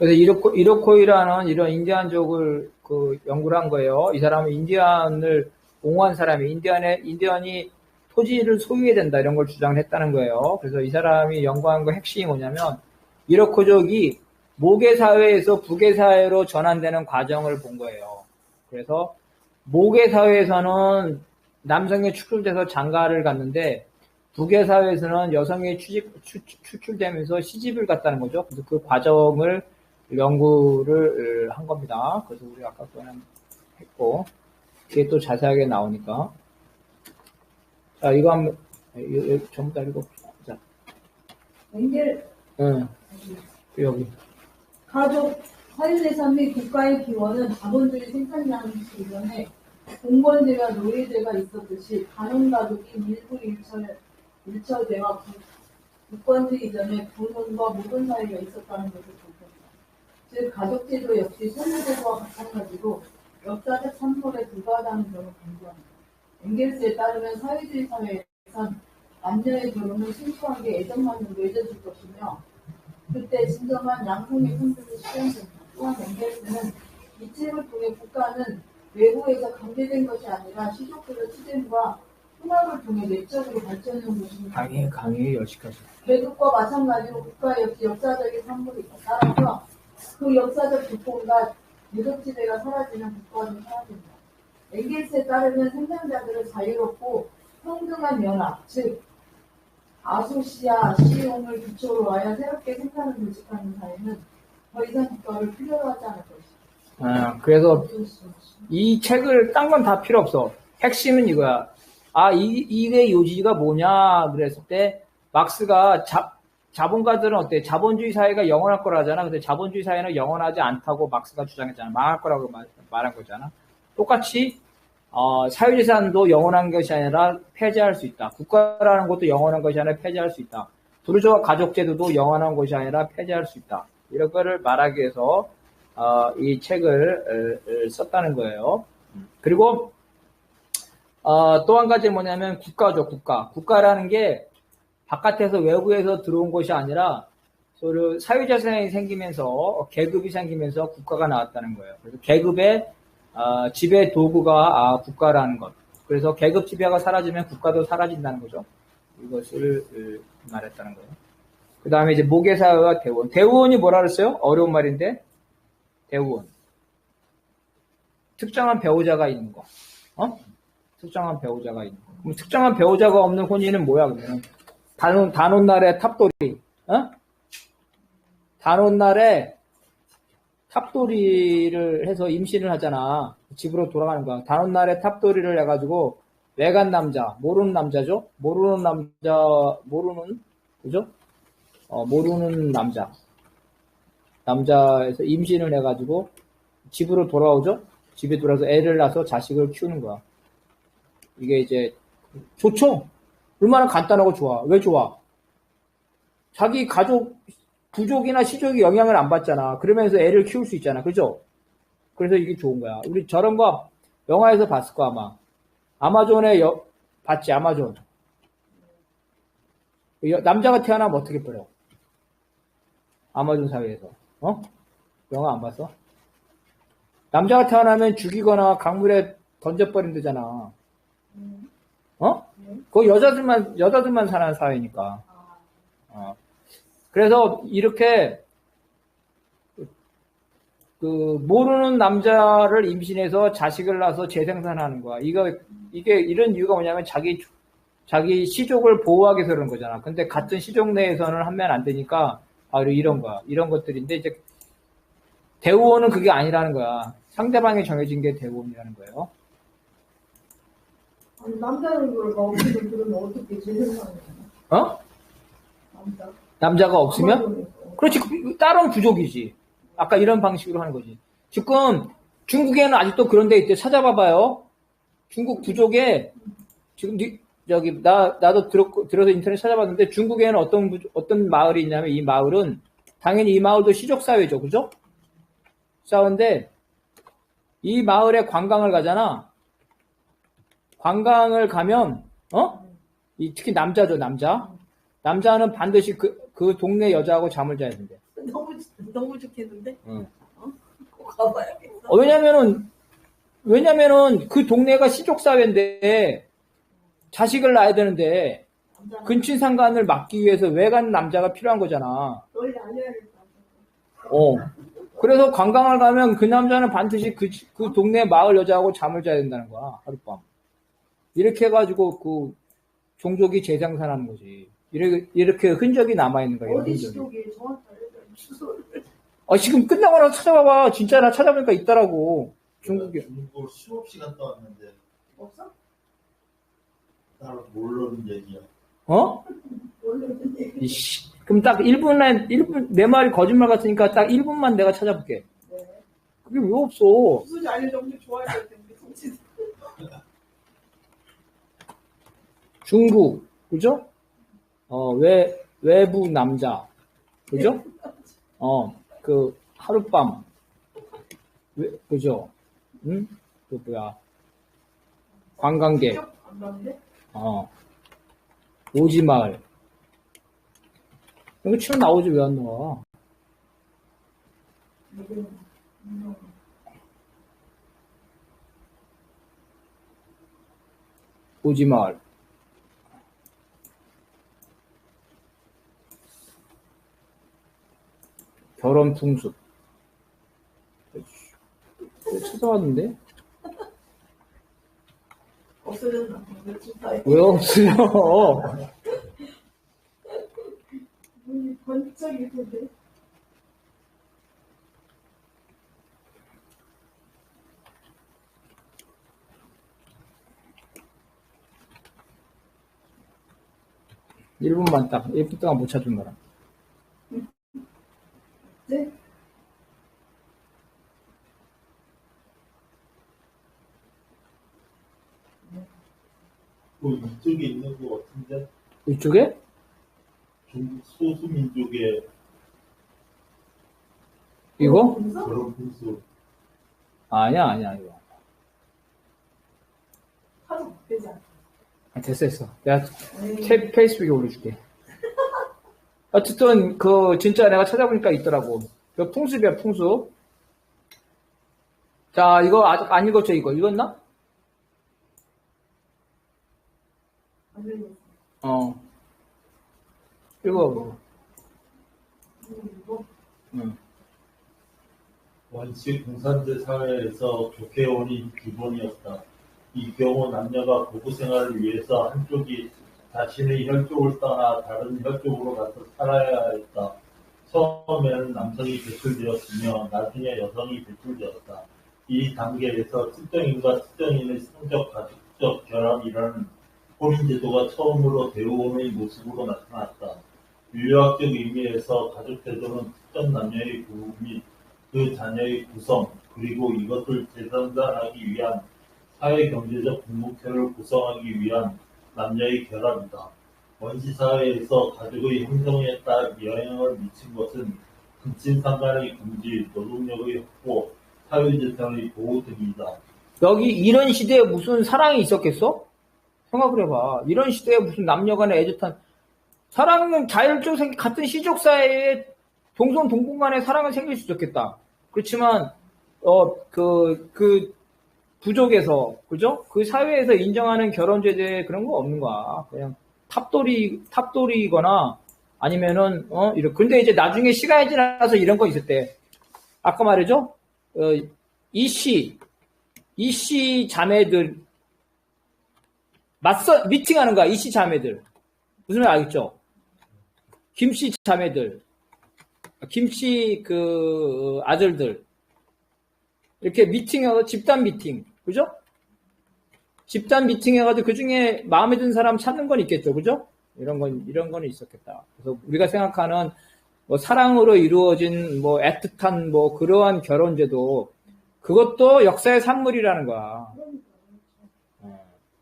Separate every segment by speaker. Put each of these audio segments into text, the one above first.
Speaker 1: 그래서 이로코이라는 이런 인디안족을 연구를 한 거예요. 이 사람은 인디안을 옹호한 사람이 인디언이 토지를 소유해야 된다 이런 걸 주장을 했다는 거예요. 그래서 이 사람이 연구한 거 핵심이 뭐냐면 이로코족이 모계 사회에서 부계 사회로 전환되는 과정을 본 거예요. 그래서 모계 사회에서는 남성이 축출돼서 장가를 갔는데 부계 사회에서는 여성이 추출되면서 시집을 갔다는 거죠. 그래서 그 과정을 연구를 한 겁니다. 그래서 우리 아까 그거는 했고 뒤에 또 자세하게 나오니까 자 이거 한번 전부 다 읽어보자.
Speaker 2: 엥겔
Speaker 1: 응. 여기
Speaker 2: 가족, 사유재산 및 국가의 기원은 자본주의 생산량식 이전에 공무원제와 노예제가 있었듯이 간혼가족이 밀부 일처제와 국권제 이전에 군원과 모든 사회가 있었다는 것을 보입니다. 즉 가족제도 역시 소유제도와 마찬가지로 역사적 산물에 불과하다는 점을 강조합니다. 엥겔스에 따르면 사회주의 사회에선 남녀의 결혼을 신고하게 애정만으로 맺어줄 것이며 그때 진정한 양성의 품질을 실현됩니다. 또한 엥겔스는 이 책을 통해 국가는 외부에서 강제된 것이 아니라 시족들의 투쟁과 hun학을 통해 내적으로 발전해 온 것입니다.
Speaker 1: 강의 10시까지.
Speaker 2: 계급과 마찬가지로 국가 역시 역사적인 산물이 있다. 따라서 그 역사적 조건과 유적지대가 사라지는 국가는 사라집니다. 엥겔스에 따르면 생산자들을 자유롭고 평등한 연합, 즉 아소시아 시용을 기초로 하여 새롭게 생산을 조직하는 사회는 더 이상 국가를 필요로 하지 않을 것이다.
Speaker 1: 그래서 이 책을 딴 건 다 필요 없어. 핵심은 이거야. 이게 요지가 뭐냐 그랬을 때 막스가 자본가들은 어때? 자본주의 사회가 영원할 거라잖아. 근데 자본주의 사회는 영원하지 않다고 막스가 주장했잖아. 망할 거라고 말한 거잖아. 똑같이 사유재산도 영원한 것이 아니라 폐지할 수 있다. 국가라는 것도 영원한 것이 아니라 폐지할 수 있다. 부르주아 가족제도도 영원한 것이 아니라 폐지할 수 있다. 이런 거를 말하기 위해서 이 책을 썼다는 거예요. 그리고 또 한 가지 뭐냐면 국가죠. 국가라는 게 바깥에서 외부에서 들어온 것이 아니라 서로 사유재산이 생기면서 계급이 생기면서 국가가 나왔다는 거예요. 그래서 계급의 지배 도구가 국가라는 것. 그래서 계급 지배가 사라지면 국가도 사라진다는 거죠. 이것을 말했다는 거예요. 그 다음에 이제 모계사회와 대우원. 대우원이 뭐라 그랬어요? 어려운 말인데. 대우원. 특정한 배우자가 있는 거. 특정한 배우자가 있는 거. 그럼 특정한 배우자가 없는 혼인은 뭐야, 그러면? 단오날에 탑돌이. 단오날에 탑돌이를 해서 임신을 하잖아. 집으로 돌아가는 거야. 다음 날에 탑돌이를 해가지고 외간 남자, 모르는 남자죠? 그죠? 모르는 남자에서 임신을 해가지고 집으로 돌아오죠? 집에 돌아서 애를 낳아서 자식을 키우는 거야. 이게 이제 좋죠? 얼마나 간단하고 좋아. 왜 좋아? 자기 가족, 부족이나 시족이 영향을 안 받잖아. 그러면서 애를 키울 수 있잖아. 그죠? 그래서 이게 좋은 거야. 우리 저런 거 영화에서 봤을 거 아마. 아마존에 봤지, 아마존. 남자가 태어나면 어떻게 버려? 아마존 사회에서. 영화 안 봤어? 남자가 태어나면 죽이거나 강물에 던져버린다잖아. 그거 여자들만 사는 사회니까. 그래서 이렇게 모르는 남자를 임신해서 자식을 낳아서 재생산하는 거야. 이게 이런 이유가 뭐냐면 자기 시족을 보호하기 위해서 그런 거잖아. 근데 같은 시족 내에서는 하면 안 되니까 이런 거야. 이런 것들인데 이제 대우원은 그게 아니라는 거야. 상대방이 정해진 게 대우원이라는 거예요.
Speaker 2: 아니, 남자는 그걸 어떻게 그러면 어떻게 재생산을 해요?
Speaker 1: 남자가 없으면? 그렇지. 딸은 부족이지. 아까 이런 방식으로 하는 거지. 지금 중국에는 아직도 그런 데 있대. 찾아봐봐요. 중국 부족에 지금 나도 들어서 인터넷 찾아봤는데 중국에는 어떤 마을이 있냐면 이 마을은 당연히 이 마을도 시족사회죠. 그죠? 사회인데 이 마을에 관광을 가잖아. 관광을 가면 특히 남자죠. 남자는 반드시 그 동네 여자하고 잠을 자야 된대.
Speaker 2: 너무 좋겠는데?
Speaker 1: 응.
Speaker 2: 꼭 가봐야겠어.
Speaker 1: 왜냐면은 그 동네가 시족사회인데 자식을 낳아야 되는데 근친상간을 막기 위해서 외간 남자가 필요한 거잖아.
Speaker 2: 널리 알려야겠다.
Speaker 1: 그래서 관광을 가면 그 남자는 반드시 그 동네 마을 여자하고 잠을 자야 된다는 거야, 하룻밤. 이렇게 해가지고 그 종족이 재생산하는 거지. 이렇게 흔적이 남아있는 거예요.
Speaker 2: 어디
Speaker 1: 흔적이.
Speaker 2: 시족이 정확히 알려줘요. 주소를.
Speaker 1: 지금 끝나고 나서 찾아봐봐. 진짜 나 찾아보니까 있더라고. 중국에.
Speaker 3: 중국을 수없이 갔다 왔는데
Speaker 2: 없어?
Speaker 3: 나를 모르는 얘기야.
Speaker 2: 모르는 얘기.
Speaker 1: 그럼 딱 1분, 내 말이 거짓말 같으니까 딱 1분만 내가 찾아볼게.
Speaker 2: 네.
Speaker 1: 그게 왜 없어?
Speaker 2: 주소지 알려주면 좋아할 텐데, 솔직히.
Speaker 1: 중국, 그죠? 외부 남자, 그죠? 그, 하룻밤, 그죠? 응? 그 뭐야. 관광객,
Speaker 2: 안 봤는데?
Speaker 1: 오지마을. 이거 치면 나오지, 왜 안 나와? 오지마을. 결혼 풍습. 찾아왔는데?
Speaker 2: 없어졌나?
Speaker 1: 왜 없어요?
Speaker 2: 눈이 번쩍일 텐데.
Speaker 1: 일분만 딱, 1분 동안 못 찾은 거라.
Speaker 2: 네?
Speaker 3: 이쪽에 있는 것 같은데
Speaker 1: 이쪽에?
Speaker 3: 중국 소수민족의
Speaker 1: 이거?
Speaker 3: 그런 풍습.
Speaker 1: 아니야, 이거.
Speaker 2: 하도 되지 않아.
Speaker 1: 됐어. 내가 페이스북에 올려줄게. 어쨌든, 진짜 내가 찾아보니까 있더라고. 그 풍습이야, 풍습. 자, 이거 아직 안 읽었죠, 이거? 읽었나?
Speaker 2: 안 되겠어.
Speaker 1: 읽어.
Speaker 2: 이거?
Speaker 1: 응.
Speaker 3: 원시 공산제 사회에서 조폐원이 기본이었다. 이 경우 남녀가 부부 생활을 위해서 한쪽이 자신의 혈족을 떠나 다른 혈족으로 가서 살아야 했다. 처음에는 남성이 배출되었으며 나중에 여성이 배출되었다. 이 단계에서 특정인과 특정인의 성적 가족적 결합이라는 혼인제도가 처음으로 대우원의 모습으로 나타났다. 윤리학적 의미에서 가족제도는 특정 남녀의 부부 및 그 자녀의 구성, 그리고 이것을 재생산하기 위한 사회경제적 공동체를 구성하기 위한 남녀의 결합이다. 원시사회에서 가족의 형성에 따라 영향을 미친 것은 근친상간의 금지, 노동력의 확보, 사회재산의 보호 등이다.
Speaker 1: 여기 이런 시대에 무슨 사랑이 있었겠어? 생각을 해봐. 이런 시대에 무슨 남녀간의 애틋한 사랑은 자율적 같은 시족사회에 동성동본간의 사랑은 생길 수 있었겠다. 그렇지만 그 부족에서 그죠? 그 사회에서 인정하는 결혼제도에 그런 거 없는 거야. 그냥 탑돌이거나 아니면은 이런. 근데 이제 나중에 시간이 지나서 이런 거 있었대. 아까 말이죠. 이씨 자매들 미팅하는 거야. 이씨 자매들 무슨 말 알겠죠? 김씨 자매들, 김씨 아들들 이렇게 미팅해서 집단 미팅, 그죠? 집단 미팅 해가지고 그 중에 마음에 드는 사람 찾는 건 있겠죠, 그죠? 이런 건 있었겠다. 그래서 우리가 생각하는 사랑으로 이루어진 애틋한 그러한 결혼제도 그것도 역사의 산물이라는 거야.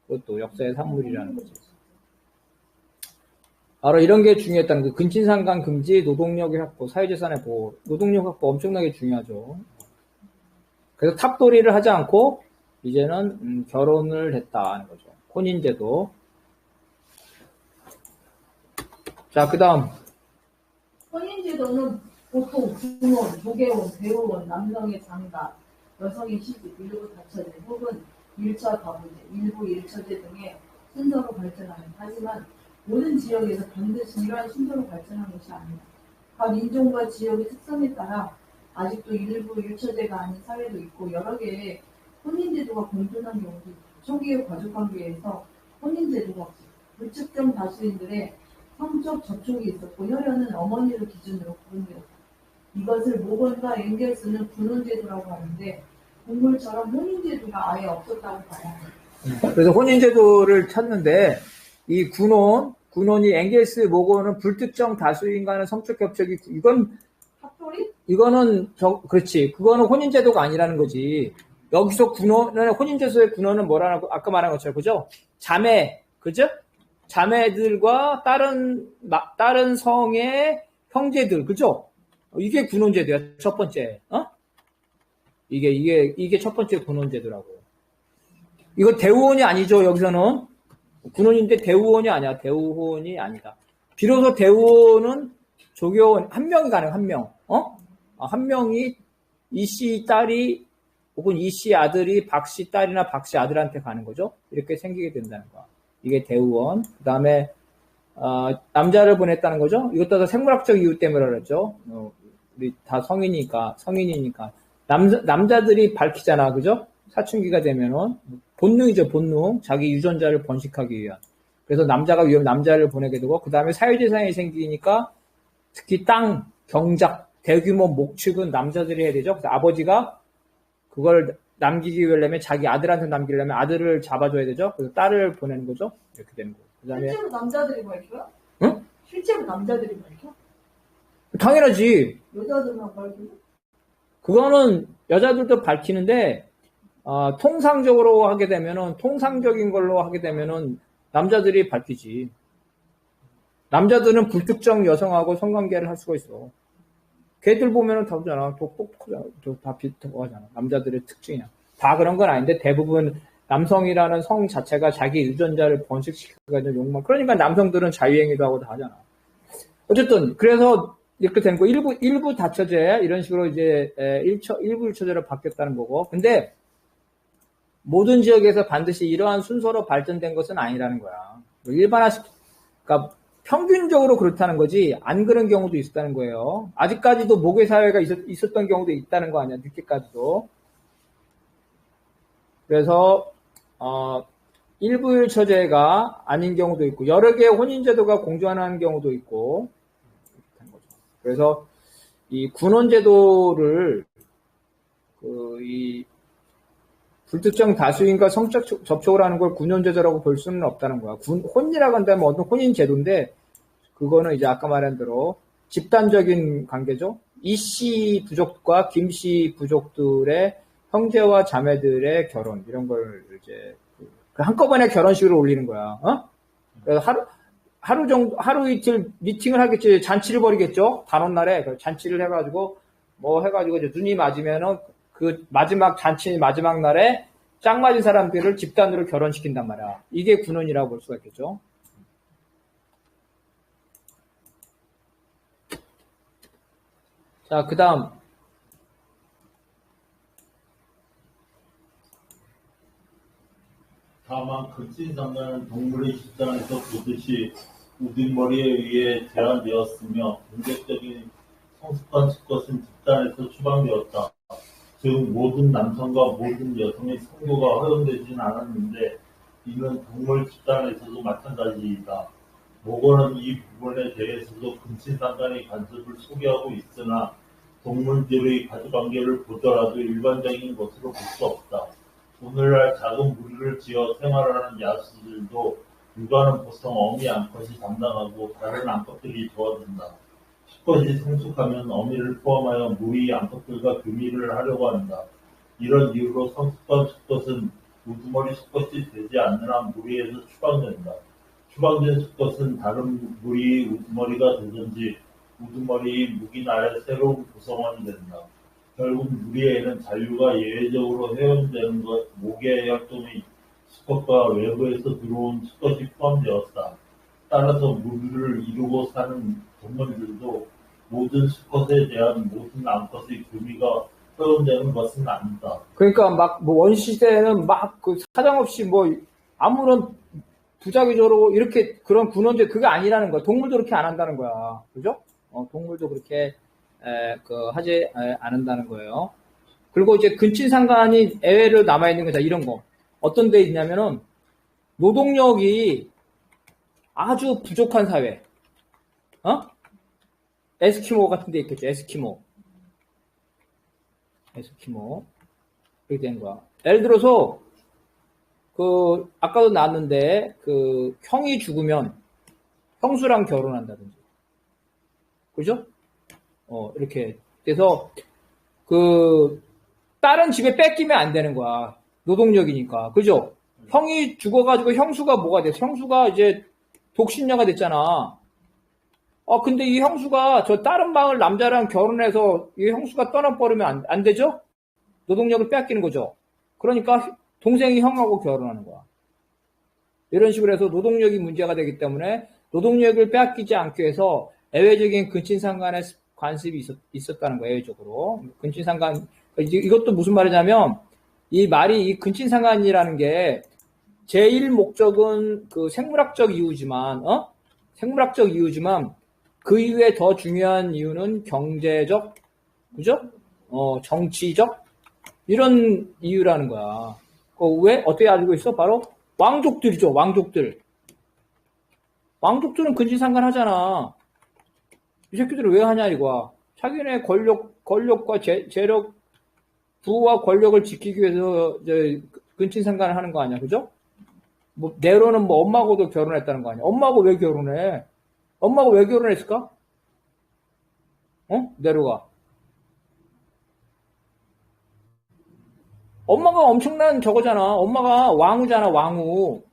Speaker 1: 그것도 역사의 산물이라는 거지. 바로 이런 게 중요했다는 거. 근친상간 금지, 노동력의 확보, 사회재산의 보호. 노동력 확보 엄청나게 중요하죠. 그래서 탑돌이를 하지 않고 이제는 결혼을 했다는 거죠. 혼인제도. 자, 그 다음.
Speaker 2: 혼인제도는 보통 군원, 무계원, 배우원, 남성의 장가, 여성의 시집, 일부 다처제 혹은 일처 가부제, 일부 일처제 등의 순서로 발전합니다. 하지만 모든 지역에서 반드시 이러한 순서로 발전한 것이 아닙니다. 각 인종과 지역의 특성에 따라 아직도 일부 일처제가 아닌 사회도 있고 여러 개의 혼인제도가 공존한 경우도 있고 초기의 가족관계에서 혼인제도가 없습니다. 불특정 다수인들의 성적 접촉이 있었고 혈연은 어머니를 기준으로 구분되었다. 이것을 모건과 엥겔스는 군혼제도라고 하는데 동물처럼 혼인제도가 아예 없었다고 봐야 합니다.
Speaker 1: 그래서 혼인제도를 찾는데 이 군혼이 엥겔스 모건은 불특정 다수인 간의 성적 겹촉이
Speaker 2: 핫토리?
Speaker 1: 이거는 그렇지. 그거는 혼인제도가 아니라는 거지. 여기서 혼인제도의 군혼은 뭐라고 아까 말한 것처럼 그죠? 자매 그죠? 자매들과 다른 성의 형제들 그죠? 이게 군혼제도야 첫 번째. 이게 첫 번째 군혼제도라고. 이거 대우혼이 아니죠 여기서는 군혼인데 대우혼이 아니야. 대우혼이 아니다. 비로소 대우혼은 조교원 한 명이 가능 한 명. 한 명이 이씨 딸이 혹은 이씨 아들이 박씨 딸이나 박씨 아들한테 가는 거죠. 이렇게 생기게 된다는 거야. 이게 대우원. 그 다음에 남자를 보냈다는 거죠. 이것도 다 생물학적 이유 때문에 그랬죠. 우리 다 성인이니까 남자들이 밝히잖아, 그죠? 사춘기가 되면은 본능이죠, 본능. 자기 유전자를 번식하기 위한. 그래서 남자가 위험 남자를 보내게 되고 그 다음에 사회재산이 생기니까 특히 땅, 경작, 대규모 목축은 남자들이 해야 되죠. 그래서 아버지가 그걸 남기기 위하려면 자기 아들한테 남기려면 아들을 잡아줘야 되죠. 그래서 딸을 보내는 거죠. 이렇게 되는 거예요. 그다음에
Speaker 2: 실제로 남자들이 밝혀요?
Speaker 1: 응?
Speaker 2: 실제로 남자들이 밝혀?
Speaker 1: 당연하지.
Speaker 2: 여자들만 밝혀?
Speaker 1: 그거는 여자들도 밝히는데 통상적으로 하게 되면은 통상적인 걸로 하게 되면은 남자들이 밝히지. 남자들은 불특정 여성하고 성관계를 할 수가 있어. 걔들 보면은 다 보잖아. 똑똑하잖아. 다 비슷하고 하잖아. 남자들의 특징이야. 다 그런 건 아닌데 대부분 남성이라는 성 자체가 자기 유전자를 번식시키는 욕망. 그러니까 남성들은 자유행위도 하고 다 하잖아. 어쨌든 그래서 이렇게 된 거. 일부 다처제 이런 식으로 이제 일부 일처제로 바뀌었다는 거고. 근데 모든 지역에서 반드시 이러한 순서로 발전된 것은 아니라는 거야. 그러니까 평균적으로 그렇다는 거지 안 그런 경우도 있었다는 거예요. 아직까지도 모계 사회가 있었던 경우도 있다는 거 아니야. 늦게까지도. 그래서 일부 일처제가 아닌 경우도 있고 여러 개의 혼인제도가 공존하는 경우도 있고 그래서 이 군혼제도를 이 불특정 다수인과 성적 접촉을 하는 걸 군혼제도라고 볼 수는 없다는 거야. 혼이라고 한다면 어떤 혼인제도인데 그거는 이제 아까 말한 대로 집단적인 관계죠. 이씨 부족과 김씨 부족들의 형제와 자매들의 결혼 이런 걸 이제 한꺼번에 결혼식으로 올리는 거야. 그래서 하루 이틀 미팅을 하겠지. 잔치를 벌이겠죠. 단오날에 잔치를 해가지고 이제 눈이 맞으면은 그 마지막 잔치 마지막 날에 짝 맞은 사람들을 집단으로 결혼시킨단 말이야. 이게 군혼이라고 볼 수가 있겠죠. 자, 그 다음.
Speaker 3: 다만 극진상가는 동물의 집단에서 보듯이 우두머리에 의해 제한되었으며 공격적인 성습관 수것은 집단에서 추방되었다. 즉 모든 남성과 모든 여성의 성교가 허용되진 않았는데 이는 동물 집단에서도 마찬가지이다. 모건은 이 부분에 대해서도 근친상간의 관습을 소개하고 있으나 동물들의 가족관계를 보더라도 일반적인 것으로 볼 수 없다. 오늘날 작은 무리를 지어 생활하는 야수들도 육아는 보통 어미 암컷이 담당하고 다른 암컷들이 도와준다. 수컷이 성숙하면 어미를 포함하여 무리 암컷들과 교미를 하려고 한다. 이런 이유로 성숙한 수컷은 우두머리 수컷이 되지 않는 한 무리에서 추방된다. 추방된 수컷은 다른 무리의 우두머리가 되든지 우두머리의 묵인 아래 새로운 구성원이 된다. 결국 무리에는 자유가 예외적으로 회원되는 것, 모계 활동의 수컷과 외부에서 들어온 수컷이 포함되었다. 따라서 무리를 이루고 사는 동물들도 모든 수컷에 대한 모든 암컷의 교미가 허용되는 것은 아니다.
Speaker 1: 그러니까 막 뭐 원시시대에는 막 그 사정없이 뭐 아무런 부작위적으로 이렇게 그런 군원제 그게 아니라는 거야. 동물도 그렇게 안 한다는 거야. 그죠? 동물도 그렇게 하지 않는다는 거예요. 그리고 이제 근친상간이 애외로 남아있는 거다. 이런 거. 어떤 데 있냐면은 노동력이 아주 부족한 사회. 에스키모 같은 데 있겠죠. 에스키모. 그렇게 된 거야. 예를 들어서 아까도 나왔는데 형이 죽으면 형수랑 결혼한다든지. 그죠? 이렇게. 그래서 다른 집에 뺏기면 안 되는 거야. 노동력이니까. 그죠? 형이 죽어가지고 형수가 뭐가 됐어? 형수가 이제 독신녀가 됐잖아. 근데 이 형수가 저 다른 마을 남자랑 결혼해서 이 형수가 떠나버리면 안 되죠? 노동력을 빼앗기는 거죠. 그러니까 동생이 형하고 결혼하는 거야. 이런 식으로 해서 노동력이 문제가 되기 때문에 노동력을 빼앗기지 않기 위해서 애외적인 근친상간의 관습이 있었다는 거예요. 애외적으로. 근친상간, 이것도 무슨 말이냐면 이 말이 이 근친상간이라는 게 제1 목적은 생물학적 이유지만 그 이후에 더 중요한 이유는 경제적, 그죠? 정치적 이런 이유라는 거야. 왜 어떻게 알고 있어? 바로 왕족들이죠. 왕족들은 근친상간 하잖아. 이 새끼들은 왜 하냐 이거야. 자기네 권력과 재력, 부와 권력을 지키기 위해서 이제 근친상간을 하는 거 아니야, 그죠? 뭐 네로는 뭐 엄마하고도 결혼했다는 거 아니야. 엄마하고 왜 결혼해? 엄마가 왜 결혼했을까? 네로가. 엄마가 엄청난 저거잖아. 엄마가 왕후잖아, 왕후.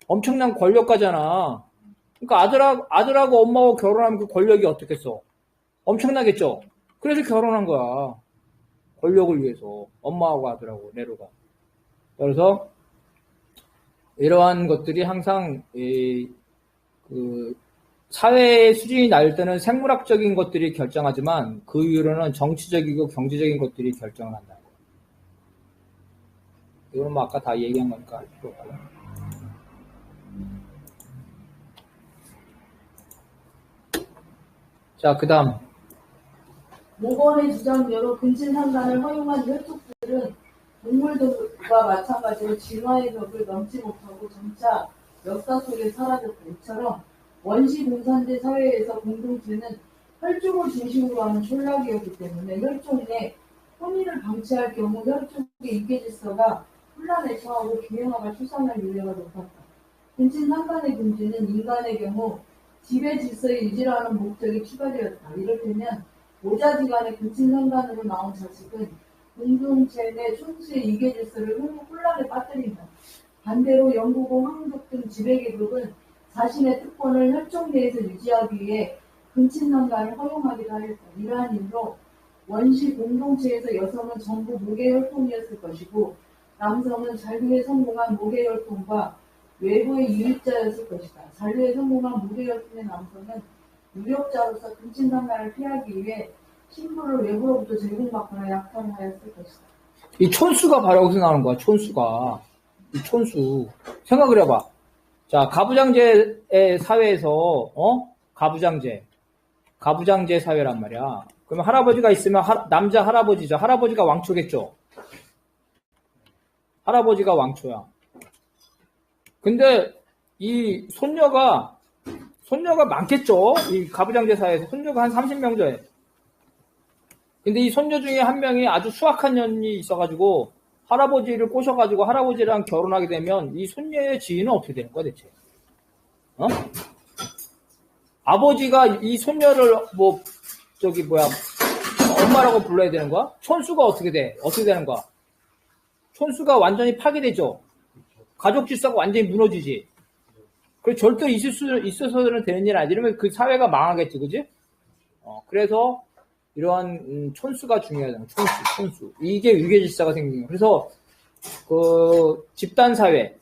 Speaker 1: 엄청난 권력가잖아. 그러니까 아들하고 엄마하고 결혼하면 그 권력이 어떻겠어? 엄청나겠죠? 그래서 결혼한 거야. 권력을 위해서. 엄마하고 아들하고, 네로가. 그래서, 이러한 것들이 항상, 사회의 수준이 낮을 때는 생물학적인 것들이 결정하지만 그 이후로는 정치적이고 경제적인 것들이 결정을 한다는 거예요. 이거는 뭐 아까 다 얘기한 거니까 할 필요 없고요. 자, 그 다음.
Speaker 2: 모건의 주장대로 근친상간을 허용한 혈족들은 동물들과 마찬가지로 진화의 벽을 넘지 못하고 점차 역사 속에 사라졌고, 이처럼 원시 공산제 사회에서 공동체는 혈족을 중심으로 하는 촌락이었기 때문에 혈족 내 혼인을 방치할 경우 혈족의 인계질서가 혼란에 처하고 기행화가 출산할 유례가 높았다. 근친상간의 금지는 인간의 경우 지배 질서의 유지라는 목적이 추가되었다. 이를테면 모자지간의 근친상간으로 나온 자식은 공동체 내 촌수의 이계 질서를 혼란에 빠뜨린다. 반대로 영국과 황족 등 지배계급은 자신의 특권을 혈족 내에서 유지하기 위해 근친상간을 허용하기도 하였다. 이러한 이유로 원시 공동체에서 여성은 전부 모계혈통이었을 것이고 남성은 잔류에 성공한 모계혈통과 외부의 유입자였을 것이다. 잔류에 성공한 모계혈통의 남성은 유력자로서 근친상간을 피하기 위해 신부를 외부로부터 제공받거나 약탈하였을 것이다.
Speaker 1: 이 촌수가 바로 여기서 나오는 거야. 촌수가. 이 촌수. 생각을 해봐. 자, 가부장제의 사회에서 가부장제 사회란 말이야. 그러면 할아버지가 있으면 남자 할아버지죠. 할아버지가 왕초겠죠. 할아버지가 왕초야. 근데 이 손녀가 많겠죠. 이 가부장제 사회에서 손녀가 한 30명 돼. 근데 이 손녀 중에 한 명이 아주 수악한 년이 있어가지고 할아버지를 꼬셔가지고 할아버지랑 결혼하게 되면 이 손녀의 지위는 어떻게 되는 거야 대체? 아버지가 이 손녀를 엄마라고 불러야 되는 거야? 촌수가 어떻게 돼? 어떻게 되는 거야? 촌수가 완전히 파괴되죠. 가족 질서가 완전히 무너지지. 그래서 절대 있어서는 되는 일 아니지. 이러면 그 사회가 망하겠지, 그지? 그래서 이러한 촌수가 중요하잖아. 촌수. 이게 위계 질서가 생기는 거야. 그래서 집단 사회,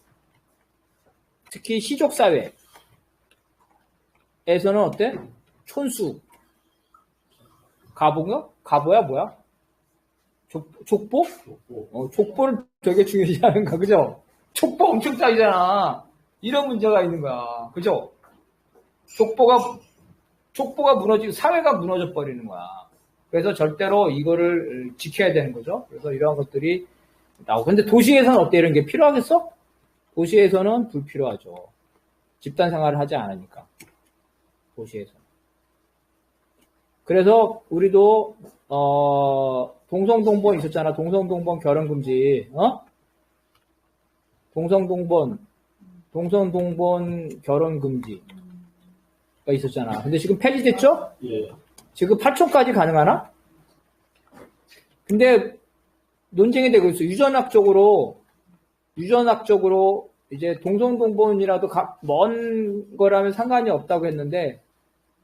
Speaker 1: 특히 시족 사회에서는 어때? 촌수. 가보요? 가보야 뭐야? 족보?
Speaker 3: 좋고.
Speaker 1: 족보를 되게 중요시하는가, 그죠? 족보 엄청 짜이잖아. 이런 문제가 있는 거야. 그죠? 족보가 무너지고 사회가 무너져 버리는 거야. 그래서 절대로 이거를 지켜야 되는 거죠. 그래서 이러한 것들이 나오고. 근데 도시에서는 어때? 이런 게 필요하겠어? 도시에서는 불필요하죠. 집단 생활을 하지 않으니까. 도시에서는. 그래서 우리도 동성동본 있었잖아. 동성동본 결혼금지. 동성동본 결혼금지가 있었잖아. 근데 지금 폐지됐죠?
Speaker 3: 예.
Speaker 1: 지금 8촌까지 가능하나? 근데 논쟁이 되고 있어. 유전학적으로 이제 동성동본이라도 먼 거라면 상관이 없다고 했는데,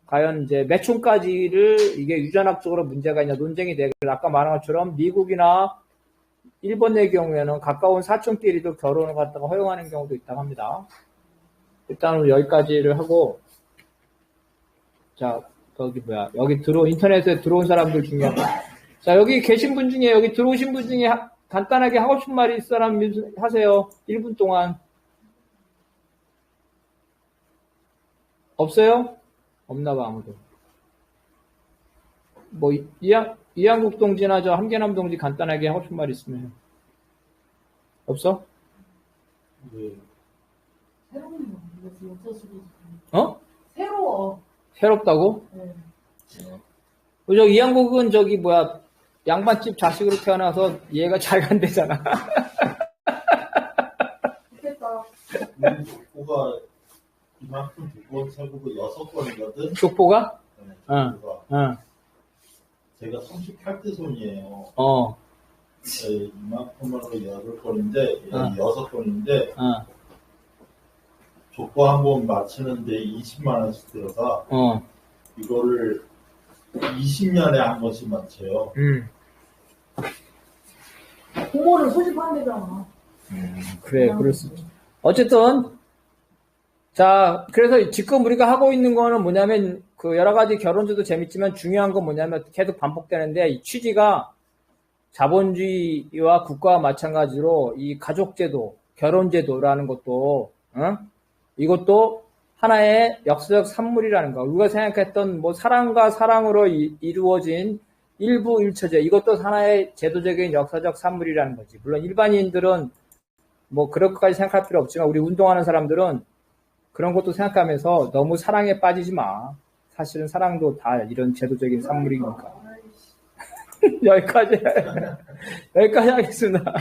Speaker 1: 과연 이제 몇 촌까지를 이게 유전학적으로 문제가 있냐 논쟁이 되고, 아까 말한 것처럼 미국이나 일본의 경우에는 가까운 사촌끼리도 결혼을 갖다가 허용하는 경우도 있다고 합니다. 일단은 여기까지를 하고, 자, 여기 인터넷에 들어온 사람들 중에, 자, 여기 계신 분 중에, 여기 들어오신 분 중에 간단하게 하고 싶은 말이 있을 사람 하세요. 1분 동안. 없어요? 없나 봐, 아무도. 뭐, 이한국 동지나 저 함계남 동지 간단하게 하고 싶은 말 있으면. 없어?
Speaker 3: 예.
Speaker 2: 새로운 거 새로워.
Speaker 1: 새롭다고?
Speaker 2: 네.
Speaker 1: 저 이한국은 양반집 자식으로 태어나서 얘가 잘 간대잖아.
Speaker 2: 좋겠다.
Speaker 3: 우리 족보가 이만큼 두고 세고가 6번이거든.
Speaker 1: 족보가?
Speaker 3: 네,
Speaker 1: 응.
Speaker 3: 족보가. 제가 38대 손이에요. 네, 이만큼으로 8번인데, 6번인데, 족보 한 번 맞추는데 20만원씩 들어가, 이거를 20년에 한 번씩 맞춰요.
Speaker 2: 부모를 소집한대잖아.
Speaker 1: 그래, 그럴 수 있지. 어쨌든, 자, 그래서 지금 우리가 하고 있는 거는 뭐냐면, 여러 가지 결혼제도 재밌지만 중요한 건 뭐냐면 계속 반복되는데, 이 취지가 자본주의와 국가와 마찬가지로 이 가족제도, 결혼제도라는 것도, 이것도 하나의 역사적 산물이라는 거. 우리가 생각했던 사랑과 사랑으로 이루어진 일부 일처제, 이것도 하나의 제도적인 역사적 산물이라는 거지. 물론 일반인들은 그렇게까지 생각할 필요 없지만, 우리 운동하는 사람들은 그런 것도 생각하면서 너무 사랑에 빠지지 마. 사실은 사랑도 다 이런 제도적인 산물이니까. 여기까지 하겠습니다.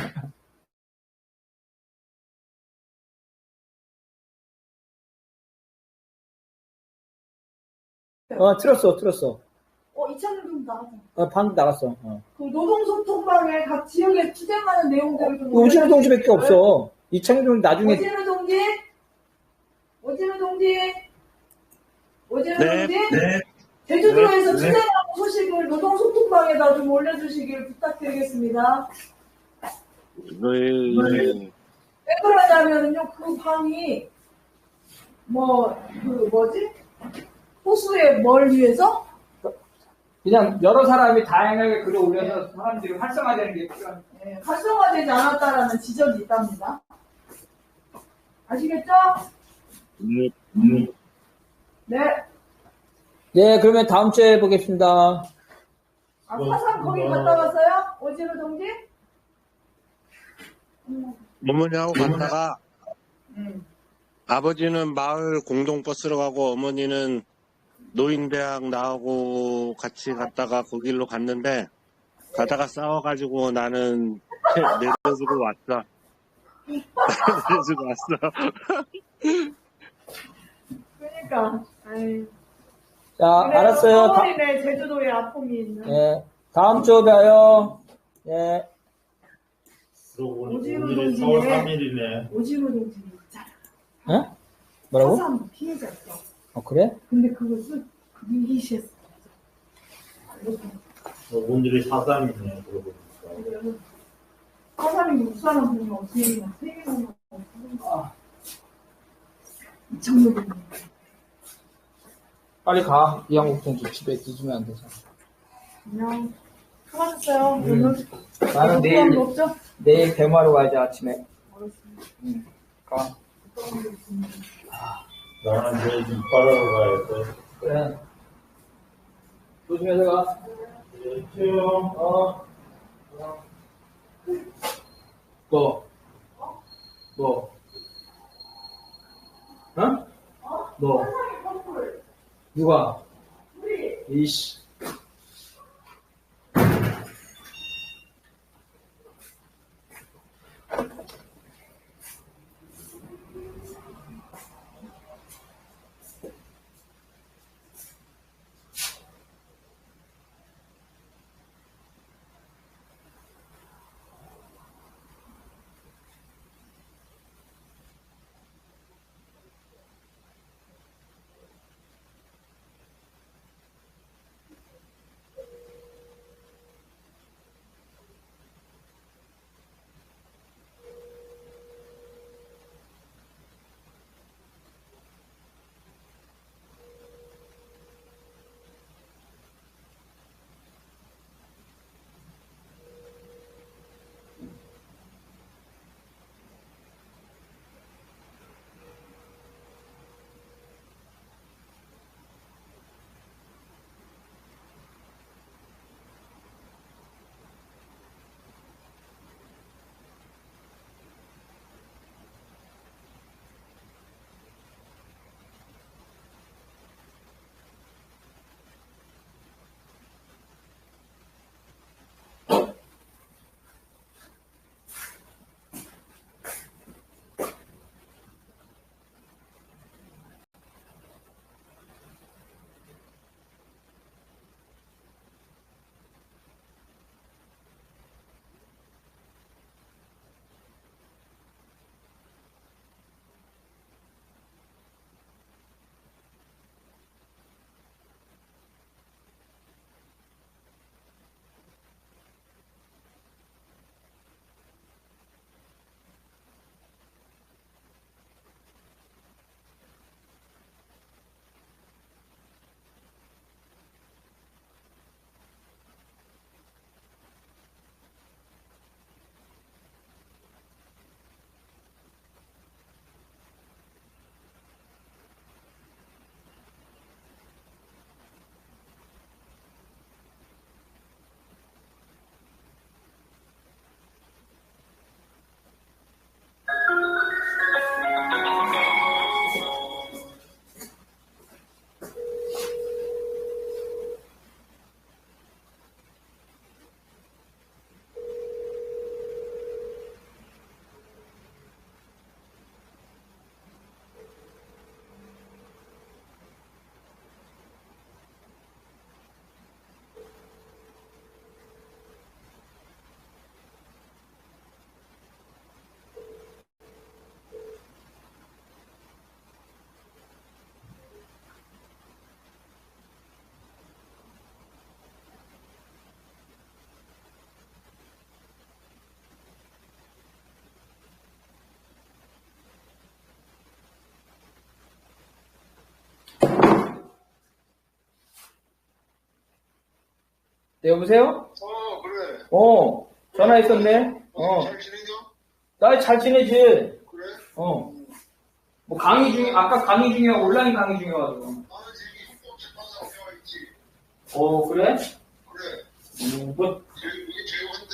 Speaker 1: 틀었어.
Speaker 2: 이찬을 좀 나가자.
Speaker 1: 방금 나갔어.
Speaker 2: 그 노동소통방에 각 지역에 투쟁하는 내용들을 좀.
Speaker 1: 오진우 동지밖에 없어. 이창규 동지 나중에.
Speaker 2: 오진우 동지?
Speaker 4: 네.
Speaker 2: 제주도에서 투쟁하는 소식을 노동소통방에다 좀 올려주시길 부탁드리겠습니다.
Speaker 4: 네.
Speaker 2: 왜 그러냐면요, 그 방이, 호수의 뭘 위해서?
Speaker 1: 그냥 여러 사람이 다양하게 글을 올려서 사람들이 활성화되는 게 필요한.
Speaker 2: 네, 활성화되지 않았다라는 지적이 있답니다. 아시겠죠? 네.
Speaker 1: 네, 그러면 다음 주에 보겠습니다.
Speaker 2: 화산 거기 갔다 왔어요? 오진우 동지?
Speaker 4: 어머니하고 갔다가 아버지는 마을 공동버스로 가고 어머니는 노인대학 나오고 같이 갔다가 그 길로 갔는데 가다가 싸워가지고 나는 내려주고 왔어. 내려주고 왔어.
Speaker 2: 그러니까.
Speaker 1: 자, 알았어요.
Speaker 2: 4월이네, 제주도에 아픔이 있는.
Speaker 1: 네, 다음 주 봬요. 네.
Speaker 3: 오늘이 4월 3일이네.
Speaker 2: 오진우 동지 있잖아.
Speaker 1: 네? 뭐라고?
Speaker 2: 화산 피해자였어.
Speaker 1: 그래?
Speaker 2: 근데 그것을 미시했어.
Speaker 3: 오늘이 4.3이네. 그러고 보니까.
Speaker 2: 화산이 육사는 보면 어떻게 되냐. 세계는 이창렬이.
Speaker 1: 빨리 가. 이한국 동지 집에 늦으면 안 되잖아.
Speaker 2: 안녕. 수고하셨어요.
Speaker 1: 나는 내일,
Speaker 2: 먹죠?
Speaker 1: 내일 대마로 가야지, 아침에.
Speaker 2: 알겠습니다.
Speaker 1: 가.
Speaker 3: 나는 내일 이빨하러 가야 돼.
Speaker 1: 그래. 조심해서 가.
Speaker 3: 예, 쭉.
Speaker 1: 뭐? 뭐? 어? 뭐? 누가? 이씨. 네, 여보세요?
Speaker 5: 그래.
Speaker 1: 전화했었네.
Speaker 5: 잘 지내냐?
Speaker 1: 나 잘 지내지?
Speaker 5: 그래?
Speaker 1: 뭐 강의 중에, 아까 강의 중에 온라인 강의 중이어가지고.
Speaker 5: 나는 지금 헌법재판소에 와 있지.
Speaker 1: 그래?
Speaker 5: 그래.
Speaker 1: 뭐,
Speaker 5: 이게 제일 한데?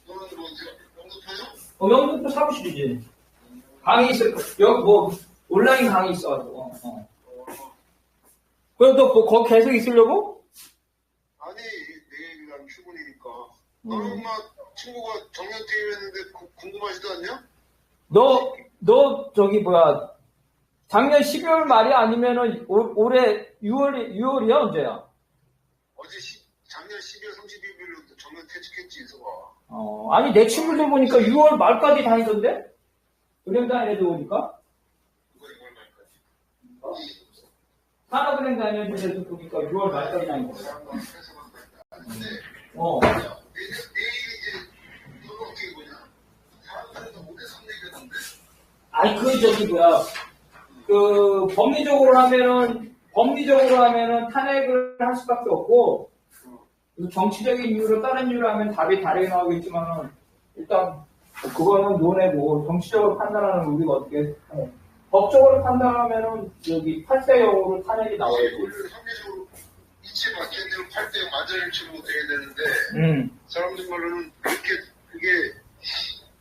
Speaker 5: 너는 뭐, 영등포냐?
Speaker 1: 영등포 사무실이지. 강의 있을, 온라인 강의 있어가지고. 그래도 너 거기 계속 있으려고?
Speaker 5: 아니, 내일이랑 출근이니까. 너는 엄마 친구가 정년퇴임 했는데 궁금하지도 않냐?
Speaker 1: 작년 12월 말이 아니면은 올해 6월이야, 언제야?
Speaker 5: 작년 12월 31일로 정년퇴직했지, 인서가.
Speaker 1: 아니, 내 친구들 보니까 6월 말까지 다니던데? 은행 다니는 애들 보니까?
Speaker 5: 누가 이걸 말까지?
Speaker 1: 산업은행 다니는 애들 보니까 6월 말까지 다니던데.
Speaker 5: 한번 해석한다. 근데, 내일 이제, 너는 어떻게 보냐? 사람들은 5대3 얘기하던데?
Speaker 1: 아니, 법리적으로 하면은 탄핵을 할 수밖에 없고, 정치적인 이유로 다른 이유로 하면 답이 다르게 나오겠지만 일단 그거는 논외고 정치적으로 판단하는 우리가 어떻게 해. 법적으로 판단하면은 여기 8대 0으로 탄핵이 나와야지.
Speaker 5: 우리를 상대적으로 이체 맞춰야 되는 8대 맞을 치고 돼야 되는데 사람들 말로는 그게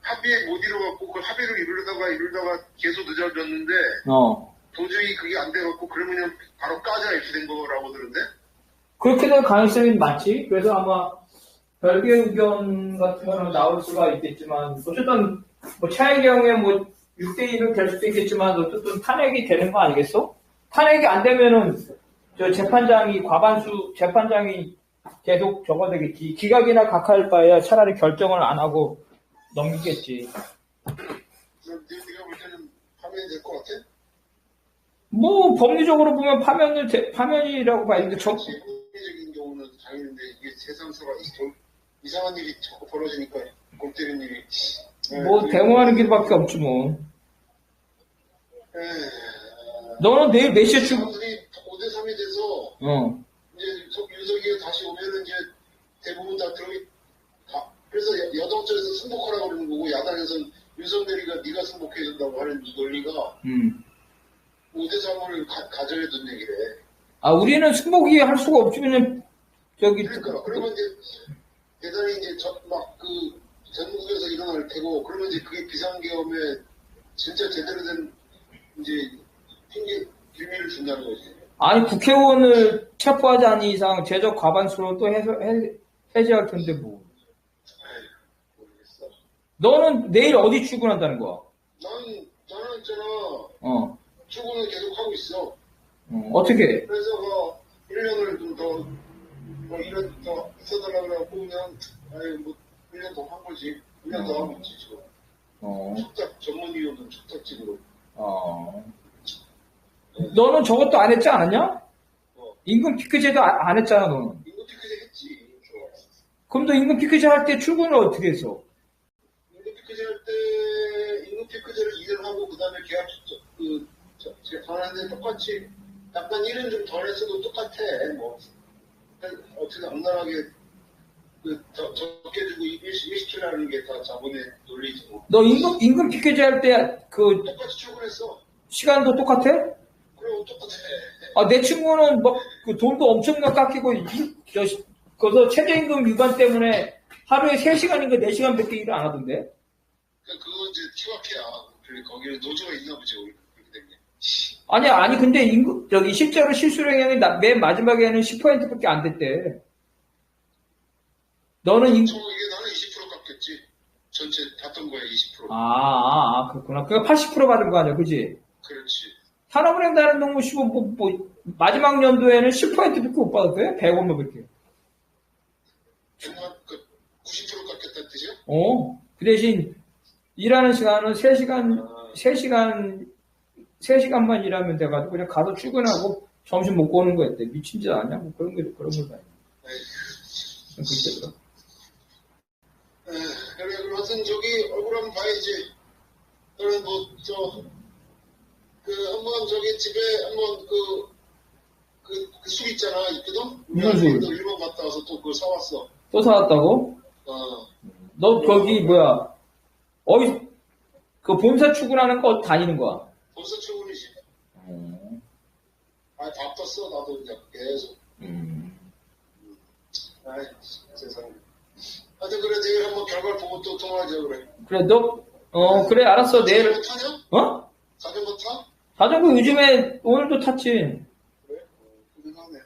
Speaker 5: 합의에 못 이뤄갖고 그 합의를 이루다가 계속 늦어졌는데 도저히 그게 안 돼갖고 그러면 그냥 바로 까자 이렇게 된 거라고 들은데.
Speaker 1: 그렇게 될 가능성이 많지. 그래서 아마 별개의 의견 같은 거는 나올 수가 있겠지만 어쨌든 뭐 차의 경우에 뭐 6대1은 될 수도 있겠지만 어쨌든 탄핵이 되는 거 아니겠어? 탄핵이 안 되면은 저 재판장이 계속 저거 되겠지. 기각이나 각하할 바에야 차라리 결정을 안 하고 넘기겠지.
Speaker 5: 네가 볼 때는 파면이 될 것 같아?
Speaker 1: 뭐 법리적으로 보면 파면이라고 봐야지.
Speaker 5: 법리적인 경우는 당연한데 이게 세상사가 이상한 일이 자꾸 벌어지니까 골 때리는 일이.
Speaker 1: 뭐 대응하는 길밖에 없지 뭐. 너는 내일 몇 시에 출근?
Speaker 5: 사람들이 5대3이 돼서 이제 윤석이가 다시 오면은 이제 대부분 다 그래서 여당쪽에서 승복하라고 그러는 거고 야당에서는 윤석열이가 네가 승복해야 된다고 하는 이 논리가 5대3을 가져야 된는 얘기래.
Speaker 1: 아 우리는 승복이 할 수가 없으면
Speaker 5: 그러니까 그러면 이제 대단히 이제 전국에서 일어날 테고 그러면 이제 그게 비상계엄에 진짜 제대로 된 이제 핑계 빌미를 준다는 거지.
Speaker 1: 아니 국회의원을 체포하지 않은 이상 제적 과반수로 또 해제할 텐데 뭐.
Speaker 5: 모르겠어.
Speaker 1: 너는 내일 어디 출근한다는 거야?
Speaker 5: 나는 있잖아. 출근을 계속 하고 있어.
Speaker 1: 어떻게?
Speaker 5: 그래서 1년을 좀 더 1년 더 있어달라고 보면 1년 더 한 거지. 1년 더 하고 있지 지금. 축탁 전문위원은 축탁직으로.
Speaker 1: 너는 저것도 안 했지 않았냐? 임금 피크제도 안 했잖아 너는.
Speaker 5: 임금 피크제 했지. 좋아.
Speaker 1: 그럼 너 임금 피크제 할 때 출근을 어떻게 했어?
Speaker 5: 임금 피크제 할 때 임금 피크제를 2년 하고 그 다음에 계약 전화하는데 똑같이 약간 1년 좀 덜 했어도 똑같아. 뭐 어떻게 악랄하게 적게 주고 일시키라는 게 다 자본의 논리지 뭐.
Speaker 1: 너 임금 피크제 할 때
Speaker 5: 똑같이 출근했어.
Speaker 1: 시간도 똑같아?
Speaker 5: 그럼 똑같아.
Speaker 1: 아, 내 친구는 그 돈도 엄청나게 깎이고, 그래서 최저임금 위반 때문에 하루에 3시간인가 4시간밖에 일을 안 하던데?
Speaker 5: 그건 이제 티와케야. 거기에 노조가 있나 보지, 그렇게 된 게.
Speaker 1: 아니, 근데 실제로 실수령량이 맨 마지막에는 10%밖에 안 됐대. 너는
Speaker 5: 나는 20% 깎였지. 전체 봤던 거에 20%.
Speaker 1: 그렇구나. 그거 80% 받은 거 아니야, 그지?
Speaker 5: 그렇지.
Speaker 1: 산업은행 다른 동무 시고, 마지막 연도에는 10%밖에 못 받았대? 100원만 밖에.
Speaker 5: 정말 90% 깎였다는 뜻이야?
Speaker 1: 그 대신, 일하는 시간은 3시간만 일하면 돼가지고, 그냥 가서 출근하고 점심 먹고 오는 거였대. 미친 짓 아니야? 뭐 그런 거 아니야. 그렇게
Speaker 5: 그래, 그럼 하여튼 얼굴 한번 봐야지. 너는 한번 집에 한번 술 있잖아, 있거든?
Speaker 1: 무슨 술?
Speaker 5: 너 일본 갔다 와서 또 그거 사왔어.
Speaker 1: 또 사왔다고? 너 거기 그 본사 출근하는 거 다니는 거야?
Speaker 5: 본사 출근이지. 바빴어, 나도 이제 계속. 세상에. 하여튼 그래, 내일 한번 결과를 보고 또 통화하자, 그래.
Speaker 1: 그래, 그래, 알았어, 내일.
Speaker 5: 자전거 타냐? 자전거 타?
Speaker 1: 자전거 요즘에 오늘도 탔지.
Speaker 5: 그래? 훌륭하네.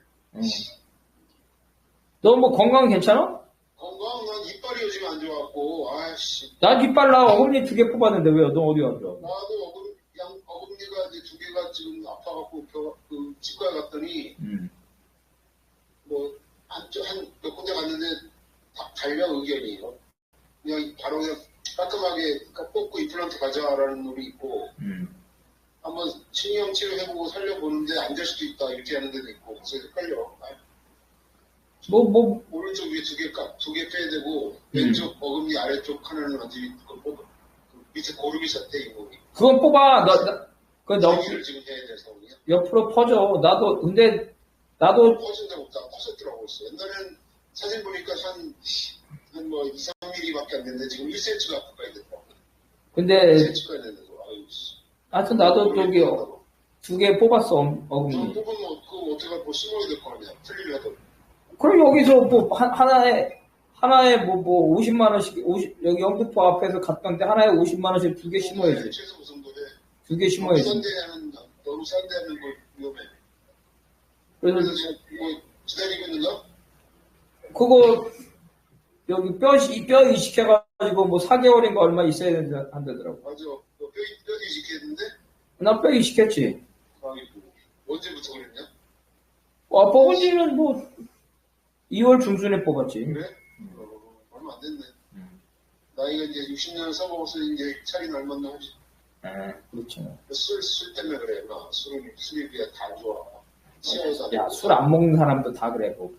Speaker 1: 너 뭐 건강 괜찮아?
Speaker 5: 건강? 난 이빨이 요즘 안 좋아갖고,
Speaker 1: 나 뒷발 나 어금니 2개 뽑았는데 왜? 너 어디 갔어?
Speaker 5: 나도 어금니가 이제 2개가 지금 아파갖고, 치과에 갔더니, 몇 군데 갔는데, 달려 의견이. 그냥 바로 깔끔하게 뽑고 임플란트 가자라는 놈이 있고, 한번 신경 치료해보고 살려보는데 안 될 수도 있다, 이렇게 하는 데도 있고, 그래서 헷갈려. 오른쪽 위에 2개 빼야 되고, 왼쪽 어금니 아래쪽 하나는 완전히 밑에 고름이 섰대, 이 몸이.
Speaker 1: 그건 뽑아.
Speaker 5: 정리를 지금 해야 될 상황이야.
Speaker 1: 옆으로 퍼져. 나도
Speaker 5: 퍼진다고 딱 퍼졌더라고 했어. 옛날에는 사진 보니까 뭐 2, 3mm밖에 안 됐는데 지금 1cm가 가까이 됐더라고.
Speaker 1: 근데
Speaker 5: 1cm까지 됐는데, 아유, 씨.
Speaker 1: 하여튼 나도 저기 2개 뽑았어 어금니.
Speaker 5: 좀 뽑으면 그거 어떻게 뭐 심어야 될 거 아니야. 틀리려고.
Speaker 1: 그럼 여기서 뭐 하나에 뭐 50만 원씩 여기 영등포 앞에서 갔던데 하나에 50만 원씩 2개 심어야지.
Speaker 5: 최소 그 정도에.
Speaker 1: 2개 심어야지.
Speaker 5: 너무 싼데 하면 뭐 위험해.
Speaker 1: 그래서
Speaker 5: 그래서 지금 뭐 기다리고 있는가?
Speaker 1: 그거 여기 뼈 이식해가지고 뭐 4개월인가 얼마 있어야 한다더라고.
Speaker 5: 맞아. 너 뼈 이식했는데?
Speaker 1: 나 뼈 이식했지.
Speaker 5: 아이고. 언제부터 그랬냐?
Speaker 1: 뽑은 지는 뭐 2월 중순에 뽑았지.
Speaker 5: 그래? 얼마 안 됐네. 나이가 이제 60년을 써먹어서 이제 차이 날만나 하지.
Speaker 1: 그렇죠.
Speaker 5: 술 때문에 그래. 술이 그냥 다 좋아. 치워서.
Speaker 1: 야, 술 안 먹는 사람도 다 그래. 뭐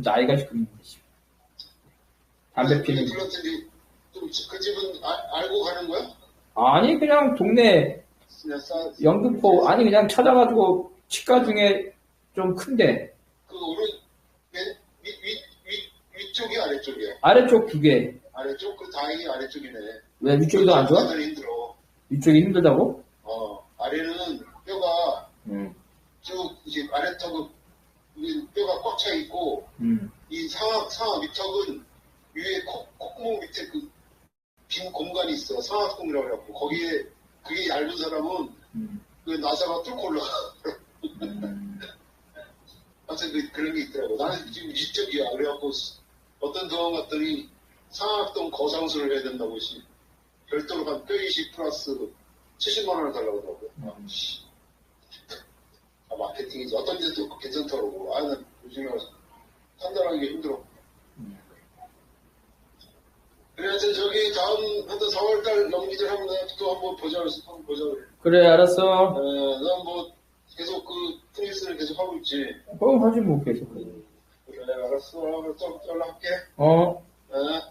Speaker 1: 나이가 지금 담배 피는.
Speaker 5: 불렀더니 그 집은 알고 가는 거야?
Speaker 1: 아니 그냥 동네
Speaker 5: 그냥
Speaker 1: 영등포 아니 그냥 찾아가지고 치과 중에 좀 큰데
Speaker 5: 그 오른 위쪽이 아래쪽이야?
Speaker 1: 아래쪽 2개.
Speaker 5: 아래쪽? 그 다행히 아래쪽이네.
Speaker 1: 왜 위쪽이 더 안 좋아?
Speaker 5: 힘들어.
Speaker 1: 위쪽이 힘들다고?
Speaker 5: 아래는 뼈가
Speaker 1: 응.
Speaker 5: 쭉 이제 아래턱은 뼈가 꽉 차 있고 이 상하 위턱은 위에 콧구멍 밑에 그 빈 공간이 있어. 상하통이라고 해갖고 거기에 그게 얇은 사람은 그 나사가 뚫고 올라가. 하여튼 그런 게 있더라고. 나는 지금 이쪽이야. 그래갖고 어떤 병원 갔더니 상하동 거상술을 해야 된다고 별도로 한 뼈 이식 플러스 70만 원을 달라고 하더라고. 마케팅이지. 어떤 데도 괜찮더라고. 난 요즘에 판단하기 힘들어. 그래서 저기 다음 한 4월달 넘기들 하면 또 한번 보자 그래.
Speaker 1: 그래 알았어.
Speaker 5: 난 뭐 계속 그 프리스를 계속 하고 있지.
Speaker 1: 그럼 하지 뭐 계속.
Speaker 5: 그래 알았어. 또 연락할게.
Speaker 1: 어.
Speaker 5: 네.